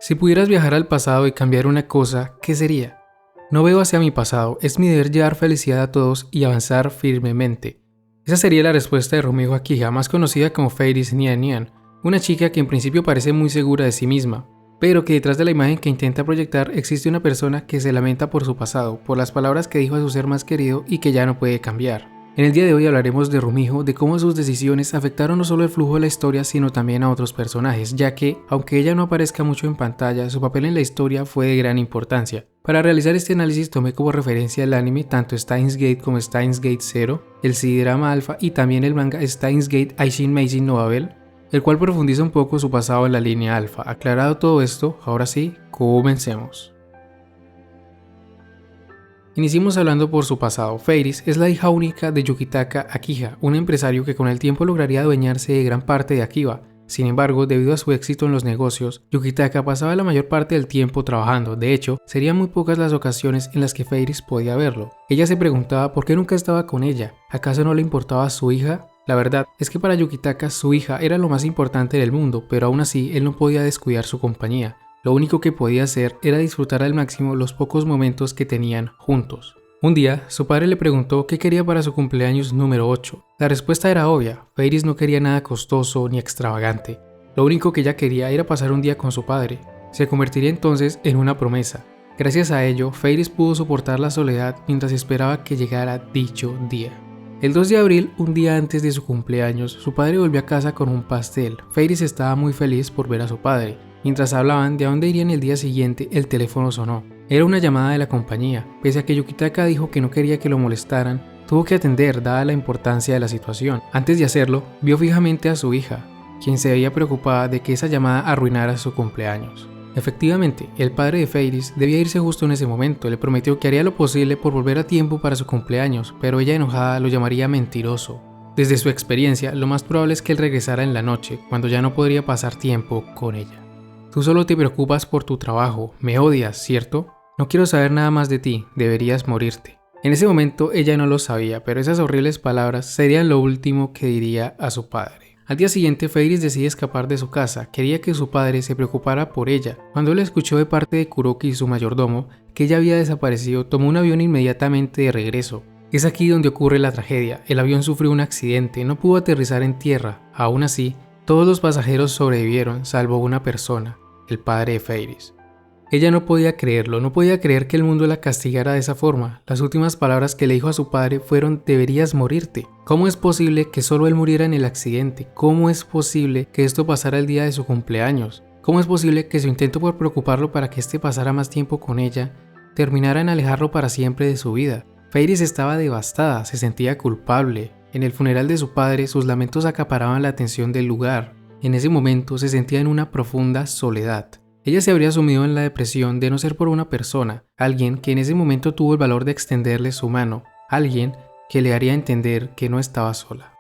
Si pudieras viajar al pasado y cambiar una cosa, ¿qué sería? No veo hacia mi pasado, es mi deber llevar felicidad a todos y avanzar firmemente. Esa sería la respuesta de Rumiko Akija, más conocida como Feiris Nian Nian, una chica que en principio parece muy segura de sí misma, pero que detrás de la imagen que intenta proyectar existe una persona que se lamenta por su pasado, por las palabras que dijo a su ser más querido y que ya no puede cambiar. En el día de hoy hablaremos de Rumiko, de cómo sus decisiones afectaron no solo el flujo de la historia, sino también a otros personajes, ya que, aunque ella no aparezca mucho en pantalla, su papel en la historia fue de gran importancia. Para realizar este análisis tomé como referencia el anime tanto Steins Gate como Steins Gate Zero, el CD-drama Alpha y también el manga Steins Gate Aishin Meijin no Babel, el cual profundiza un poco su pasado en la línea Alpha. Aclarado todo esto, ahora sí, comencemos. Iniciemos hablando por su pasado. Feiris es la hija única de Yukitaka Akija, un empresario que con el tiempo lograría adueñarse de gran parte de Akiba. Sin embargo, debido a su éxito en los negocios, Yukitaka pasaba la mayor parte del tiempo trabajando. De hecho, serían muy pocas las ocasiones en las que Feiris podía verlo. Ella se preguntaba por qué nunca estaba con ella. ¿Acaso no le importaba su hija? La verdad es que para Yukitaka su hija era lo más importante del mundo, pero aún así él no podía descuidar su compañía. Lo único que podía hacer era disfrutar al máximo los pocos momentos que tenían juntos. Un día, su padre le preguntó qué quería para su cumpleaños número 8. La respuesta era obvia, Feiris no quería nada costoso ni extravagante. Lo único que ella quería era pasar un día con su padre. Se convertiría entonces en una promesa. Gracias a ello, Feiris pudo soportar la soledad mientras esperaba que llegara dicho día. El 2 de abril, un día antes de su cumpleaños, su padre volvió a casa con un pastel. Feiris estaba muy feliz por ver a su padre. Mientras hablaban de a dónde irían el día siguiente, el teléfono sonó. Era una llamada de la compañía. Pese a que Yukitaka dijo que no quería que lo molestaran, tuvo que atender dada la importancia de la situación. Antes de hacerlo, vio fijamente a su hija, quien se veía preocupada de que esa llamada arruinara su cumpleaños. Efectivamente, el padre de Feiris debía irse justo en ese momento. Le prometió que haría lo posible por volver a tiempo para su cumpleaños, pero ella enojada lo llamaría mentiroso. Desde su experiencia, lo más probable es que él regresara en la noche, cuando ya no podría pasar tiempo con ella. Tú solo te preocupas por tu trabajo, me odias, ¿cierto? No quiero saber nada más de ti, deberías morirte. En ese momento ella no lo sabía, pero esas horribles palabras serían lo último que diría a su padre. Al día siguiente, Feiris decide escapar de su casa. Quería que su padre se preocupara por ella. Cuando él escuchó de parte de Kuroki, su mayordomo, que ella había desaparecido, tomó un avión inmediatamente de regreso. Es aquí donde ocurre la tragedia. El avión sufrió un accidente, no pudo aterrizar en tierra. Aún así, todos los pasajeros sobrevivieron, salvo una persona, el padre de Feiris. Ella no podía creerlo, no podía creer que el mundo la castigara de esa forma. Las últimas palabras que le dijo a su padre fueron: deberías morirte. ¿Cómo es posible que solo él muriera en el accidente? ¿Cómo es posible que esto pasara el día de su cumpleaños? ¿Cómo es posible que su intento por preocuparlo para que éste pasara más tiempo con ella terminara en alejarlo para siempre de su vida? Feiris estaba devastada, se sentía culpable. En el funeral de su padre, sus lamentos acaparaban la atención del lugar. En ese momento se sentía en una profunda soledad. Ella se habría sumido en la depresión de no ser por una persona, alguien que en ese momento tuvo el valor de extenderle su mano, alguien que le haría entender que no estaba sola.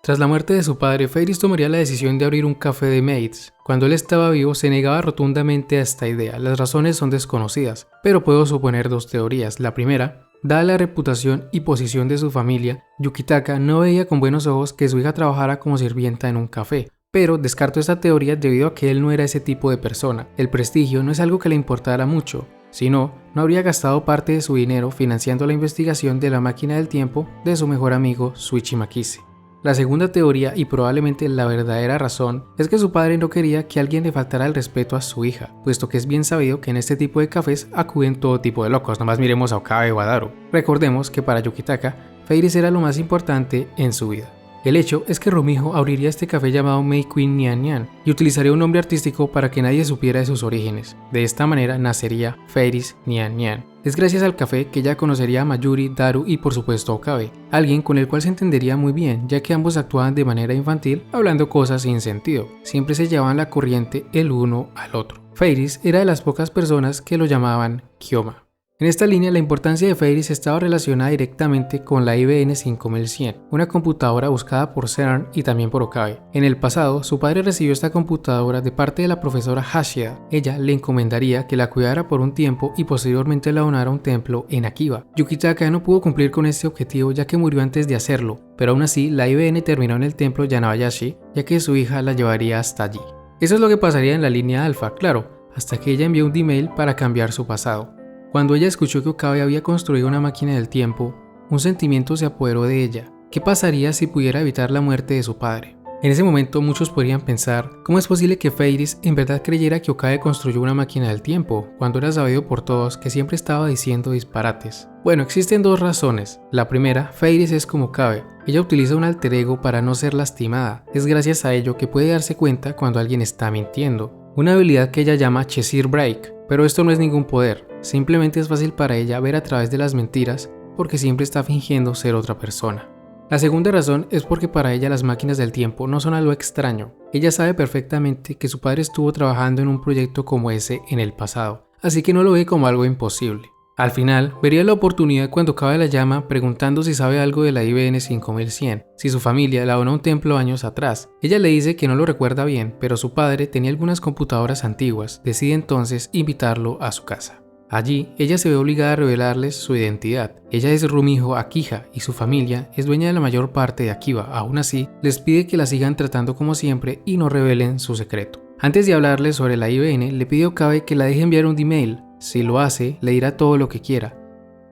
Tras la muerte de su padre, Feiris tomaría la decisión de abrir un café de maids. Cuando él estaba vivo, se negaba rotundamente a esta idea. Las razones son desconocidas, pero puedo suponer dos teorías. La primera: dada la reputación y posición de su familia, Yukitaka no veía con buenos ojos que su hija trabajara como sirvienta en un café. Pero descarto esta teoría debido a que él no era ese tipo de persona. El prestigio no es algo que le importara mucho. Si no, no habría gastado parte de su dinero financiando la investigación de la máquina del tiempo de su mejor amigo Shuichi Makise. La segunda teoría, y probablemente la verdadera razón, es que su padre no quería que alguien le faltara el respeto a su hija, puesto que es bien sabido que en este tipo de cafés acuden todo tipo de locos. Nomás miremos a Okabe o a Daru. Recordemos que para Yukitaka, Feiris era lo más importante en su vida. El hecho es que Rumiko abriría este café llamado Mei Queen Nian Nian y utilizaría un nombre artístico para que nadie supiera de sus orígenes. De esta manera nacería Feiris Nian Nian. Es gracias al café que ella conocería a Mayuri, Daru y por supuesto a Okabe, alguien con el cual se entendería muy bien, ya que ambos actuaban de manera infantil, hablando cosas sin sentido. Siempre se llevaban la corriente el uno al otro. Feiris era de las pocas personas que lo llamaban Kyoma. En esta línea, la importancia de Feiris estaba relacionada directamente con la IBM 5100, una computadora buscada por CERN y también por Okabe. En el pasado, su padre recibió esta computadora de parte de la profesora Hashida. Ella le encomendaría que la cuidara por un tiempo y posteriormente la donara a un templo en Akiba. Yukitaka no pudo cumplir con este objetivo ya que murió antes de hacerlo, pero aún así la IBM terminó en el templo Yanabayashi, ya que su hija la llevaría hasta allí. Eso es lo que pasaría en la línea alfa, claro, hasta que ella envió un email para cambiar su pasado. Cuando ella escuchó que Okabe había construido una máquina del tiempo, un sentimiento se apoderó de ella. ¿Qué pasaría si pudiera evitar la muerte de su padre? En ese momento muchos podrían pensar, ¿cómo es posible que Feiris en verdad creyera que Okabe construyó una máquina del tiempo, cuando era sabido por todos que siempre estaba diciendo disparates? Bueno, existen dos razones. La primera, Feiris es como Okabe. Ella utiliza un alter ego para no ser lastimada. Es gracias a ello que puede darse cuenta cuando alguien está mintiendo. Una habilidad que ella llama Cheshire Break, pero esto no es ningún poder. Simplemente es fácil para ella ver a través de las mentiras porque siempre está fingiendo ser otra persona. La segunda razón es porque para ella las máquinas del tiempo no son algo extraño. Ella sabe perfectamente que su padre estuvo trabajando en un proyecto como ese en el pasado, así que no lo ve como algo imposible. Al final, vería la oportunidad cuando Okabe la llama preguntando si sabe algo de la IBN 5100, si su familia la donó a un templo años atrás. Ella le dice que no lo recuerda bien, pero su padre tenía algunas computadoras antiguas, decide entonces invitarlo a su casa. Allí, ella se ve obligada a revelarles su identidad. Ella es Rumiho Akija y su familia es dueña de la mayor parte de Akiba. Aún así, les pide que la sigan tratando como siempre y no revelen su secreto. Antes de hablarles sobre la IBN, le pide a Okabe que la deje enviar un email. Si lo hace, le dirá todo lo que quiera.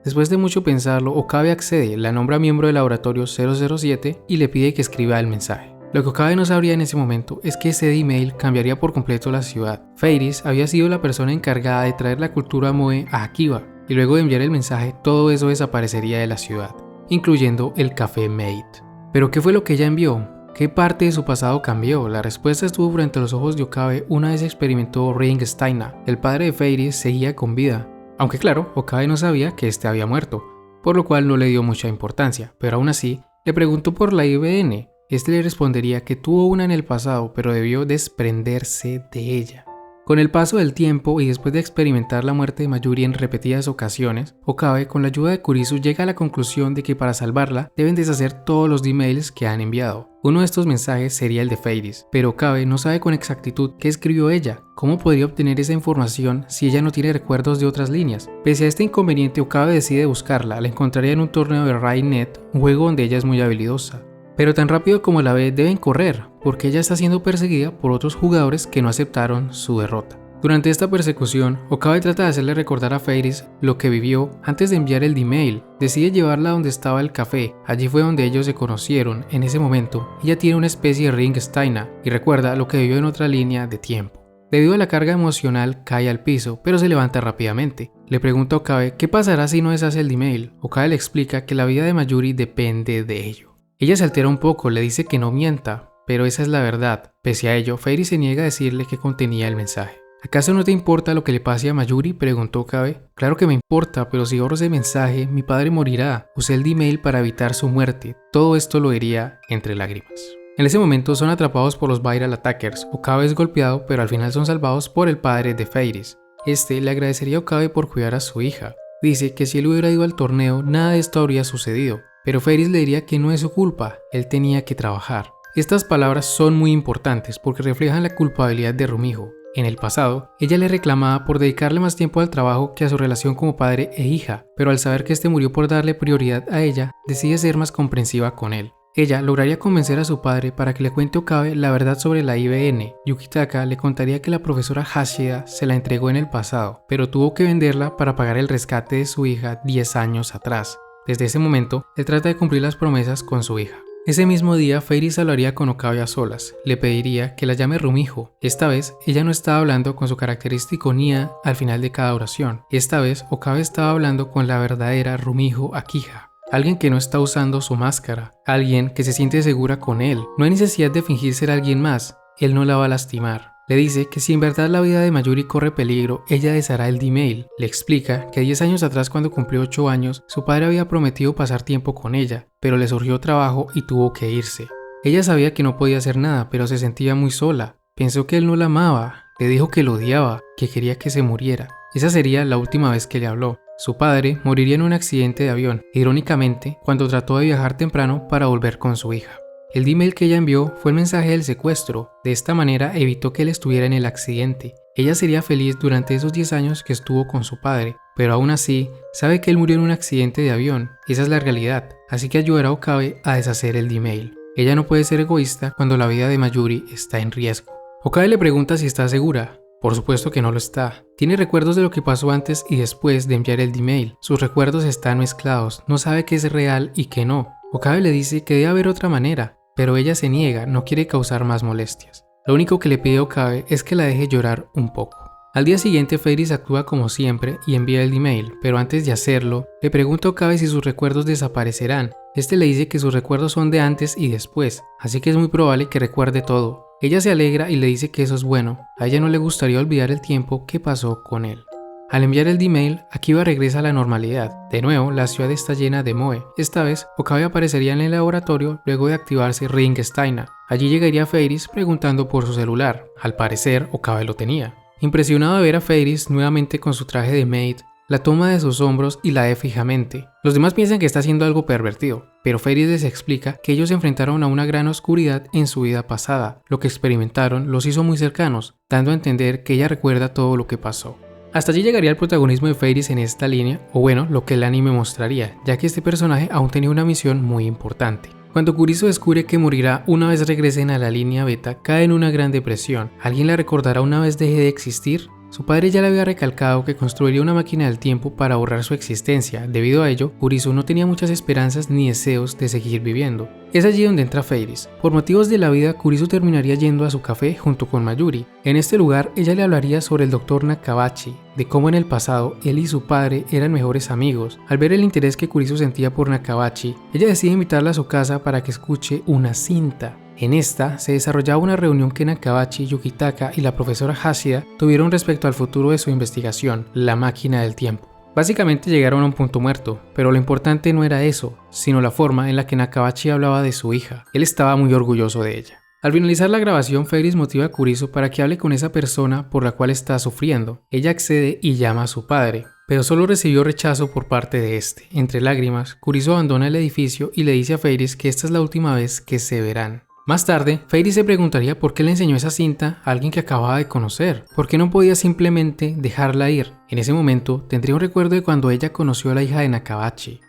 Después de mucho pensarlo, Okabe accede, la nombra miembro del laboratorio 007 y le pide que escriba el mensaje. Lo que Okabe no sabría en ese momento es que ese email cambiaría por completo la ciudad. Feiris había sido la persona encargada de traer la cultura moe a Akiba, y luego de enviar el mensaje todo eso desaparecería de la ciudad, incluyendo el café Maid. ¿Pero qué fue lo que ella envió? ¿Qué parte de su pasado cambió? La respuesta estuvo frente a los ojos de Okabe una vez experimentó Ringsteiner. El padre de Feiris seguía con vida, aunque claro, Okabe no sabía que este había muerto, por lo cual no le dio mucha importancia, pero aún así le preguntó por la IBN. Este le respondería que tuvo una en el pasado, pero debió desprenderse de ella. Con el paso del tiempo y después de experimentar la muerte de Mayuri en repetidas ocasiones, Okabe, con la ayuda de Kurisu, llega a la conclusión de que para salvarla deben deshacer todos los emails que han enviado. Uno de estos mensajes sería el de Feiris, pero Okabe no sabe con exactitud qué escribió ella. ¿Cómo podría obtener esa información si ella no tiene recuerdos de otras líneas? Pese a este inconveniente, Okabe decide buscarla. La encontraría en un torneo de Rainet, un juego donde ella es muy habilidosa. Pero tan rápido como la ve deben correr, porque ella está siendo perseguida por otros jugadores que no aceptaron su derrota. Durante esta persecución, Okabe trata de hacerle recordar a Feiris lo que vivió antes de enviar el email. Decide llevarla a donde estaba el café, allí fue donde ellos se conocieron. En ese momento, ella tiene una especie de Ringsteiner y recuerda lo que vivió en otra línea de tiempo. Debido a la carga emocional, cae al piso, pero se levanta rápidamente. Le pregunta a Okabe qué pasará si no deshace el email. Okabe le explica que la vida de Mayuri depende de ello. Ella se altera un poco, le dice que no mienta, pero esa es la verdad. Pese a ello, Feiris se niega a decirle qué contenía el mensaje. ¿Acaso no te importa lo que le pase a Mayuri?, preguntó Okabe. Claro que me importa, pero si borro ese mensaje, mi padre morirá. Usé el email para evitar su muerte. Todo esto lo diría entre lágrimas. En ese momento son atrapados por los Viral Attackers. Okabe es golpeado, pero al final son salvados por el padre de Feiris. Este le agradecería a Okabe por cuidar a su hija. Dice que si él hubiera ido al torneo, nada de esto habría sucedido. Pero Feiris le diría que no es su culpa, él tenía que trabajar. Estas palabras son muy importantes porque reflejan la culpabilidad de Rumiho. En el pasado, ella le reclamaba por dedicarle más tiempo al trabajo que a su relación como padre e hija, pero al saber que este murió por darle prioridad a ella, decide ser más comprensiva con él. Ella lograría convencer a su padre para que le cuente a Okabe la verdad sobre la IBN. Yukitaka le contaría que la profesora Hashida se la entregó en el pasado, pero tuvo que venderla para pagar el rescate de su hija 10 años atrás. Desde ese momento, él trata de cumplir las promesas con su hija. Ese mismo día, Feiris hablaría con Okabe a solas. Le pediría que la llame Rumiho. Esta vez, ella no estaba hablando con su característico Nia al final de cada oración. Esta vez, Okabe estaba hablando con la verdadera Rumiho Akija. Alguien que no está usando su máscara. Alguien que se siente segura con él. No hay necesidad de fingir ser alguien más. Él no la va a lastimar. Le dice que si en verdad la vida de Mayuri corre peligro, ella deshará el email. Le explica que 10 años atrás, cuando cumplió 8 años, su padre había prometido pasar tiempo con ella, pero le surgió trabajo y tuvo que irse. Ella sabía que no podía hacer nada, pero se sentía muy sola. Pensó que él no la amaba, le dijo que lo odiaba, que quería que se muriera. Esa sería la última vez que le habló. Su padre moriría en un accidente de avión, irónicamente, cuando trató de viajar temprano para volver con su hija. El email que ella envió fue el mensaje del secuestro. De esta manera evitó que él estuviera en el accidente. Ella sería feliz durante esos 10 años que estuvo con su padre, pero aún así sabe que él murió en un accidente de avión. Esa es la realidad, así que ayudará a Okabe a deshacer el email. Ella no puede ser egoísta cuando la vida de Mayuri está en riesgo. Okabe le pregunta si está segura. Por supuesto que no lo está. Tiene recuerdos de lo que pasó antes y después de enviar el email. Sus recuerdos están mezclados, no sabe qué es real y qué no. Okabe le dice que debe haber otra manera, pero ella se niega, no quiere causar más molestias. Lo único que le pide a Okabe es que la deje llorar un poco. Al día siguiente, Feiris actúa como siempre y envía el email, pero antes de hacerlo, le pregunta a Okabe si sus recuerdos desaparecerán. Este le dice que sus recuerdos son de antes y después, así que es muy probable que recuerde todo. Ella se alegra y le dice que eso es bueno, a ella no le gustaría olvidar el tiempo que pasó con él. Al enviar el email, Akiba regresa a la normalidad. De nuevo, la ciudad está llena de moe. Esta vez, Okabe aparecería en el laboratorio luego de activarse Ring Steiner. Allí llegaría Feiris preguntando por su celular. Al parecer, Okabe lo tenía. Impresionado de ver a Feiris nuevamente con su traje de maid, la toma de sus hombros y la ve fijamente. Los demás piensan que está haciendo algo pervertido, pero Feiris les explica que ellos se enfrentaron a una gran oscuridad en su vida pasada. Lo que experimentaron los hizo muy cercanos, dando a entender que ella recuerda todo lo que pasó. Hasta allí llegaría el protagonismo de Feiris en esta línea, o bueno, lo que el anime mostraría, ya que este personaje aún tenía una misión muy importante. Cuando Kurisu descubre que morirá una vez regresen a la línea beta, cae en una gran depresión. ¿Alguien la recordará una vez deje de existir? Su padre ya le había recalcado que construiría una máquina del tiempo para borrar su existencia. Debido a ello, Kurisu no tenía muchas esperanzas ni deseos de seguir viviendo. Es allí donde entra Feiris. Por motivos de la vida, Kurisu terminaría yendo a su café junto con Mayuri. En este lugar, ella le hablaría sobre el Dr. Nakabachi, de cómo en el pasado él y su padre eran mejores amigos. Al ver el interés que Kurisu sentía por Nakabachi, ella decide invitarla a su casa para que escuche una cinta. En esta se desarrollaba una reunión que Nakabachi, Yukitaka y la profesora Hashida tuvieron respecto al futuro de su investigación, la máquina del tiempo. Básicamente llegaron a un punto muerto, pero lo importante no era eso, sino la forma en la que Nakabachi hablaba de su hija. Él estaba muy orgulloso de ella. Al finalizar la grabación, Feiris motiva a Kurisu para que hable con esa persona por la cual está sufriendo. Ella accede y llama a su padre, pero solo recibió rechazo por parte de este. Entre lágrimas, Kurisu abandona el edificio y le dice a Feiris que esta es la última vez que se verán. Más tarde, Feiris se preguntaría por qué le enseñó esa cinta a alguien que acababa de conocer. ¿Por qué no podía simplemente dejarla ir? En ese momento, tendría un recuerdo de cuando ella conoció a la hija de Nakabachi,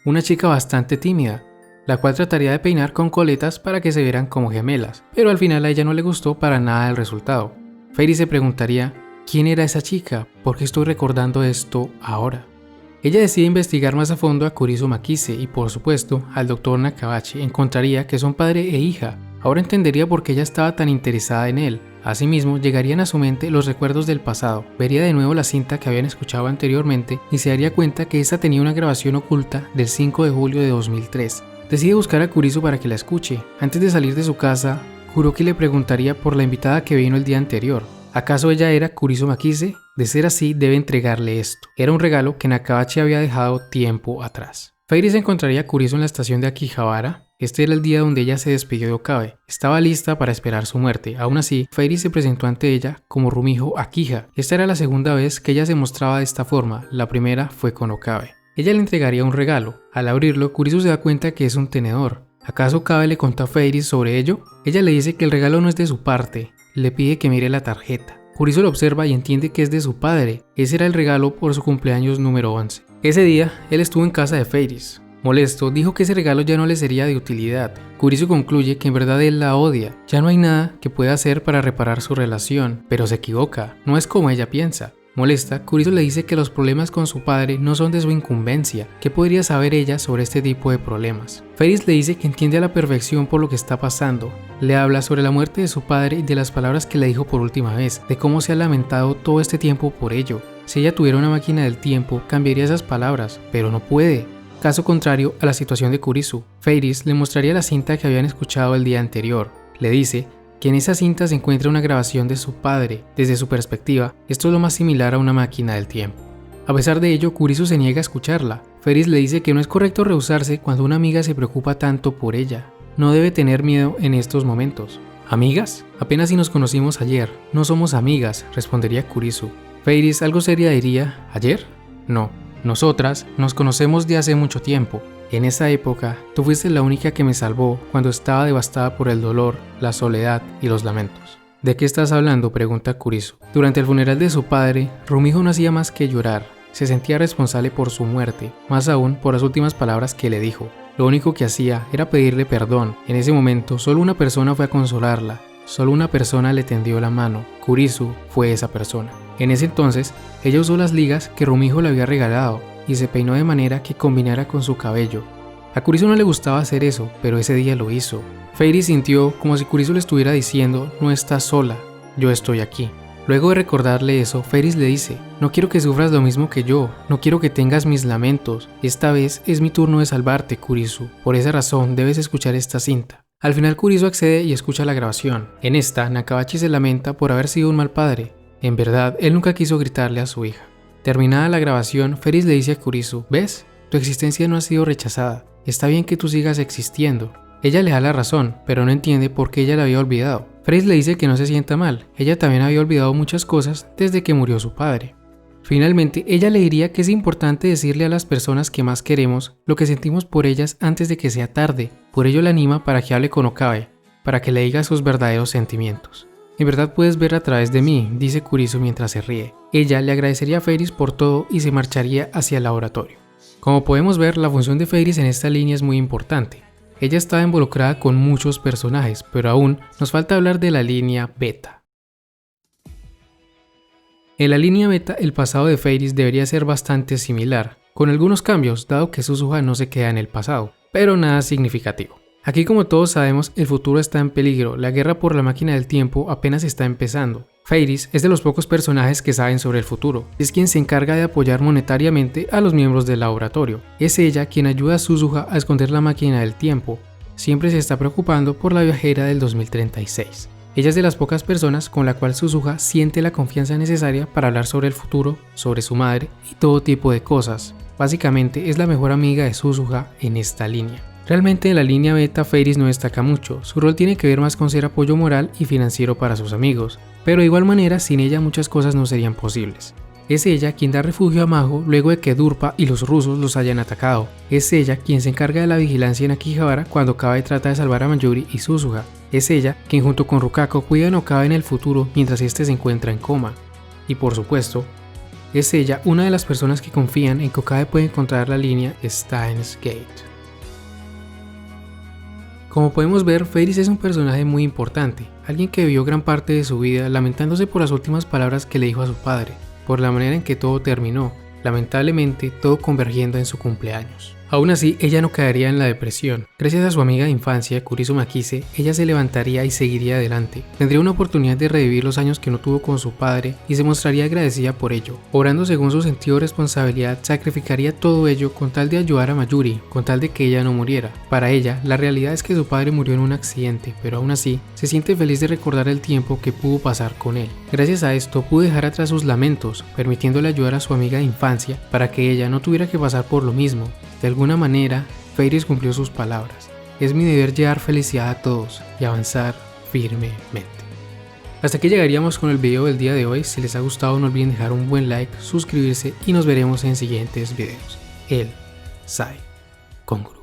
una chica bastante tímida, la cual trataría de peinar con coletas para que se vieran como gemelas, pero al final a ella no le gustó para nada el resultado. Feiris se preguntaría, ¿quién era esa chica? ¿Por qué estoy recordando esto ahora? Ella decide investigar más a fondo a Kurisu Makise y por supuesto al Dr. Nakabachi. Encontraría que son padre e hija. Ahora entendería por qué ella estaba tan interesada en él. Asimismo, llegarían a su mente los recuerdos del pasado. Vería de nuevo la cinta que habían escuchado anteriormente y se daría cuenta que esta tenía una grabación oculta del 5 de julio de 2003. Decide buscar a Kurisu para que la escuche. Antes de salir de su casa, Kuroki le preguntaría por la invitada que vino el día anterior. ¿Acaso ella era Kurisu Makise? De ser así, debe entregarle esto. Era un regalo que Nakabachi había dejado tiempo atrás. Feiris encontraría a Kurisu en la estación de Akihabara. Este era el día donde ella se despidió de Okabe. Estaba lista para esperar su muerte. Aún así, Feiris se presentó ante ella como Rumiho Akija. Esta era la segunda vez que ella se mostraba de esta forma. La primera fue con Okabe. Ella le entregaría un regalo. Al abrirlo, Kurisu se da cuenta que es un tenedor. ¿Acaso Okabe le contó a Feiris sobre ello? Ella le dice que el regalo no es de su parte. Le pide que mire la tarjeta. Kurisu lo observa y entiende que es de su padre. Ese era el regalo por su cumpleaños número 11. Ese día, él estuvo en casa de Feiris. Molesto, dijo que ese regalo ya no le sería de utilidad. Kurisu concluye que en verdad él la odia. Ya no hay nada que pueda hacer para reparar su relación, pero se equivoca. No es como ella piensa. Molesta, Kurisu le dice que los problemas con su padre no son de su incumbencia. ¿Qué podría saber ella sobre este tipo de problemas? Feiris le dice que entiende a la perfección por lo que está pasando. Le habla sobre la muerte de su padre y de las palabras que le dijo por última vez, de cómo se ha lamentado todo este tiempo por ello. Si ella tuviera una máquina del tiempo, cambiaría esas palabras, pero no puede. Caso contrario a la situación de Kurisu, Feiris le mostraría la cinta que habían escuchado el día anterior. Le dice que en esa cinta se encuentra una grabación de su padre. Desde su perspectiva, esto es lo más similar a una máquina del tiempo. A pesar de ello, Kurisu se niega a escucharla. Feiris le dice que no es correcto rehusarse cuando una amiga se preocupa tanto por ella. No debe tener miedo en estos momentos. ¿Amigas? Apenas si nos conocimos ayer. No somos amigas, respondería Kurisu. Feiris, algo seria, diría, ¿ayer? No. Nosotras nos conocemos de hace mucho tiempo. En esa época, tú fuiste la única que me salvó cuando estaba devastada por el dolor, la soledad y los lamentos. ¿De qué estás hablando?, pregunta Kurisu. Durante el funeral de su padre, Rumiho no hacía más que llorar. Se sentía responsable por su muerte, más aún por las últimas palabras que le dijo. Lo único que hacía era pedirle perdón. En ese momento, solo una persona fue a consolarla. solo una persona le tendió la mano. Kurisu fue esa persona. En ese entonces, ella usó las ligas que Rumiko le había regalado y se peinó de manera que combinara con su cabello. A Kurisu no le gustaba hacer eso, pero ese día lo hizo. Fairy sintió como si Kurisu le estuviera diciendo: no estás sola, yo estoy aquí. Luego de recordarle eso, Fairy le dice: no quiero que sufras lo mismo que yo, no quiero que tengas mis lamentos, esta vez es mi turno de salvarte, Kurisu, por esa razón debes escuchar esta cinta. Al final Kurisu accede y escucha la grabación. En esta, Nakabachi se lamenta por haber sido un mal padre. En verdad, él nunca quiso gritarle a su hija. Terminada la grabación, Fairy le dice a Kurisu: ¿ves? Tu existencia no ha sido rechazada, está bien que tú sigas existiendo. Ella le da la razón, pero no entiende por qué ella la había olvidado. Fairy le dice que no se sienta mal, ella también había olvidado muchas cosas desde que murió su padre. Finalmente, ella le diría que es importante decirle a las personas que más queremos lo que sentimos por ellas antes de que sea tarde. Por ello la anima para que hable con Okabe, para que le diga sus verdaderos sentimientos. En verdad puedes ver a través de mí, dice Kurisu mientras se ríe. Ella le agradecería a Fairy por todo y se marcharía hacia el laboratorio. Como podemos ver, la función de Fairy en esta línea es muy importante. Ella está involucrada con muchos personajes, pero aún nos falta hablar de la línea Beta. En la línea Beta, el pasado de Fairy debería ser bastante similar, con algunos cambios, dado que Suzuha no se queda en el pasado, pero nada significativo. Aquí, como todos sabemos, el futuro está en peligro, la guerra por la máquina del tiempo apenas está empezando. Fairy es de los pocos personajes que saben sobre el futuro, es quien se encarga de apoyar monetariamente a los miembros del laboratorio. Es ella quien ayuda a Suzuha a esconder la máquina del tiempo, siempre se está preocupando por la viajera del 2036. Ella es de las pocas personas con la cual Suzuha siente la confianza necesaria para hablar sobre el futuro, sobre su madre y todo tipo de cosas. Básicamente es la mejor amiga de Suzuha en esta línea. Realmente en la línea Beta Fairy no destaca mucho, su rol tiene que ver más con ser apoyo moral y financiero para sus amigos, pero de igual manera sin ella muchas cosas no serían posibles. Es ella quien da refugio a Majo luego de que Durpa y los rusos los hayan atacado. Es ella quien se encarga de la vigilancia en Akihabara cuando Okabe trata de salvar a Mayuri y Suzuha. Es ella quien junto con Rukako cuida a Okabe en el futuro mientras este se encuentra en coma. Y por supuesto, es ella una de las personas que confían en que Okabe puede encontrar la línea Steins Gate. Como podemos ver, Fairy es un personaje muy importante, alguien que vivió gran parte de su vida lamentándose por las últimas palabras que le dijo a su padre, por la manera en que todo terminó, lamentablemente todo convergiendo en su cumpleaños. Aún así, ella no caería en la depresión. Gracias a su amiga de infancia, Kurisu Makise, ella se levantaría y seguiría adelante. Tendría una oportunidad de revivir los años que no tuvo con su padre y se mostraría agradecida por ello. Obrando según su sentido de responsabilidad, sacrificaría todo ello con tal de ayudar a Mayuri, con tal de que ella no muriera. Para ella, la realidad es que su padre murió en un accidente, pero aún así, se siente feliz de recordar el tiempo que pudo pasar con él. Gracias a esto, pudo dejar atrás sus lamentos, permitiéndole ayudar a su amiga de infancia para que ella no tuviera que pasar por lo mismo. De alguna manera, Fairy cumplió sus palabras. Es mi deber llevar felicidad a todos y avanzar firmemente. Hasta aquí llegaríamos con el video del día de hoy. Si les ha gustado, no olviden dejar un buen like, suscribirse y nos veremos en siguientes videos. El Sai Konguru.